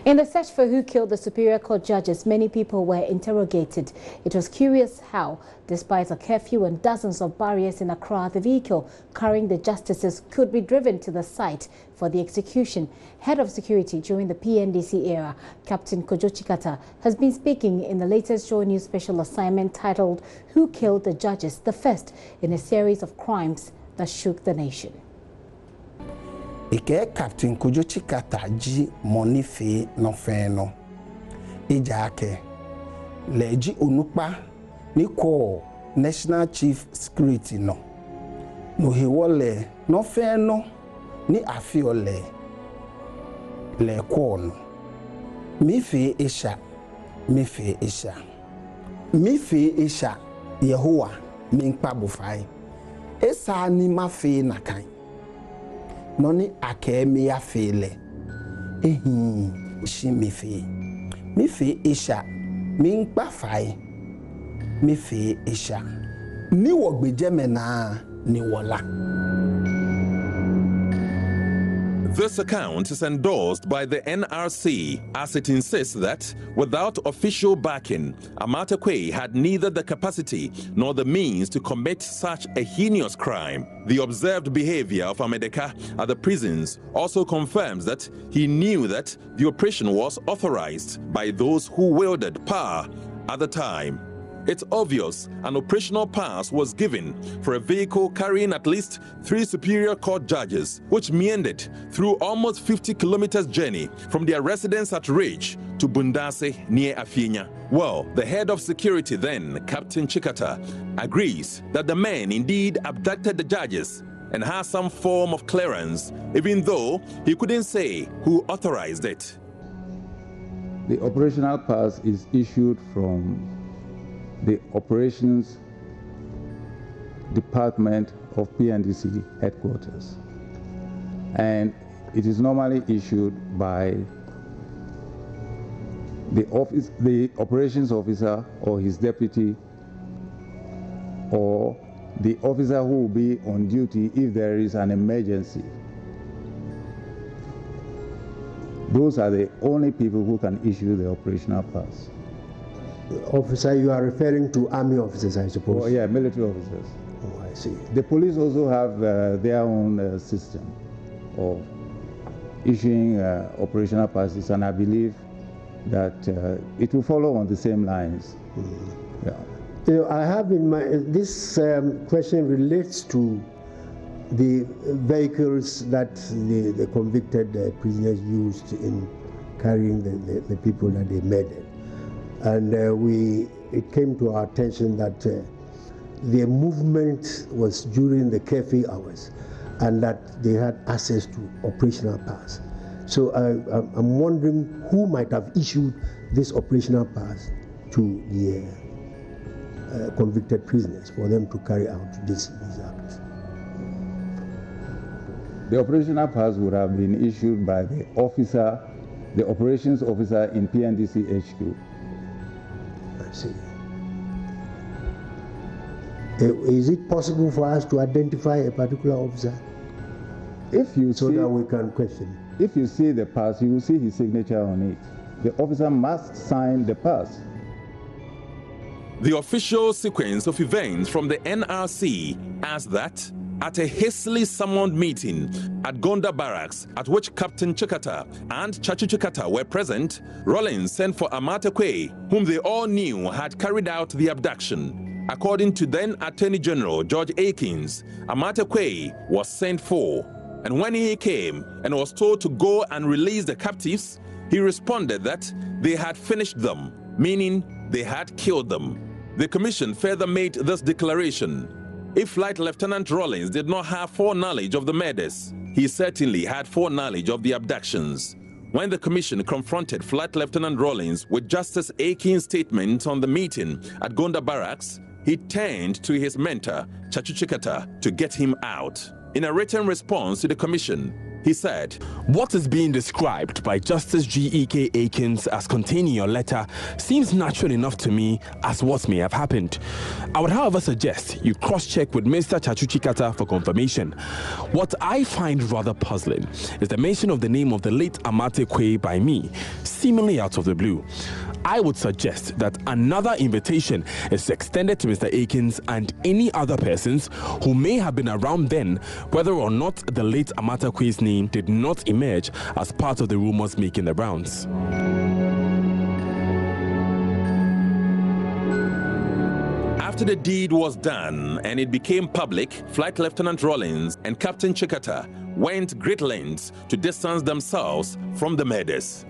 In the search for who killed the Superior Court judges, many people were interrogated. It was curious how, despite a curfew and dozens of barriers in Accra, the vehicle carrying the justices could be driven to the site for the execution. Head of security during the PNDC era, Captain Kojo Tsikata, has been speaking in the latest JoyNews special assignment titled "Who Killed the Judges?", the first in a series of crimes that shook the nation. Ike Captain Kojo Tsikata ji money fe no feno. Ijake leji onukpa ni ko National Chief Security no. No he wole no feno ni afiole le ko no. Mi fe isha. Yehowa mi nkpa bufai. Esa ni ma fe na kan. Noni akemi ya fele. Shi mi fe isha. Mi nkpa fai. Mi fe isha. Ni wogbeje mena ni wola. This account is endorsed by the NRC as it insists that, without official backing, Amatekwe had neither the capacity nor the means to commit such a heinous crime. The observed behavior of Amedeka at the prisons also confirms that he knew that the operation was authorized by those who wielded power at the time. It's obvious an operational pass was given for a vehicle carrying at least 3 Superior Court judges, which meandered through almost 50 kilometers journey from their residence at Ridge to Bundase near Afinya. Well, the head of security then, Captain Tsikata, agrees that the men indeed abducted the judges and has some form of clearance, even though he couldn't say who authorized it. The operational pass is issued from the Operations Department of PNDC headquarters, and it is normally issued by the operations officer or his deputy, or the officer who will be on duty if there is an emergency. Those are the only people who can issue the operational pass. Officer, you are referring to army officers, I suppose? Oh, yeah, military officers. Oh, I see. The police also have their own system of issuing operational passes, and I believe that it will follow on the same lines. Yeah. You know, I have in mind, this question relates to the vehicles that the convicted prisoners used in carrying the people that they murdered. And it came to our attention that their movement was during the curfew hours and that they had access to operational pass. So I'm wondering who might have issued this operational pass to the convicted prisoners for them to carry out these acts. The operational pass would have been issued by the officer, the operations officer in PNDC HQ. I see. Is it possible for us to identify a particular officer? If you so see, that we can question. If you see the pass, you will see his signature on it. The officer must sign the pass. The official sequence of events from the NRC as that at a hastily summoned meeting at Gonda Barracks, at which Captain Tsikata and Chachi Tsikata were present, Rollins sent for Amatekwe, whom they all knew had carried out the abduction. According to then Attorney General George Akins, Amatekwe was sent for, and when he came and was told to go and release the captives, he responded that they had finished them, meaning they had killed them. The commission further made this declaration: if Flight Lieutenant Rollins did not have foreknowledge of the murders, he certainly had foreknowledge of the abductions. When the commission confronted Flight Lieutenant Rollins with Justice Akins' statement on the meeting at Gonda Barracks, he turned to his mentor, Chachi Tsikata, to get him out. In a written response to the commission, He said, "What is being described by Justice G.E.K. Akins as containing your letter seems natural enough to me as what may have happened. I would, however, suggest you cross-check with Mr. Kojo Tsikata for confirmation. What I find rather puzzling is the mention of the name of the late Amate Kwe by me, seemingly out of the blue. I would suggest that another invitation is extended to Mr. Akins and any other persons who may have been around then, whether or not the late Amate Kwe's name did not emerge as part of the rumors making the rounds." After the deed was done and it became public, Flight Lieutenant Rollins and Captain Tsikata went great lengths to distance themselves from the murders.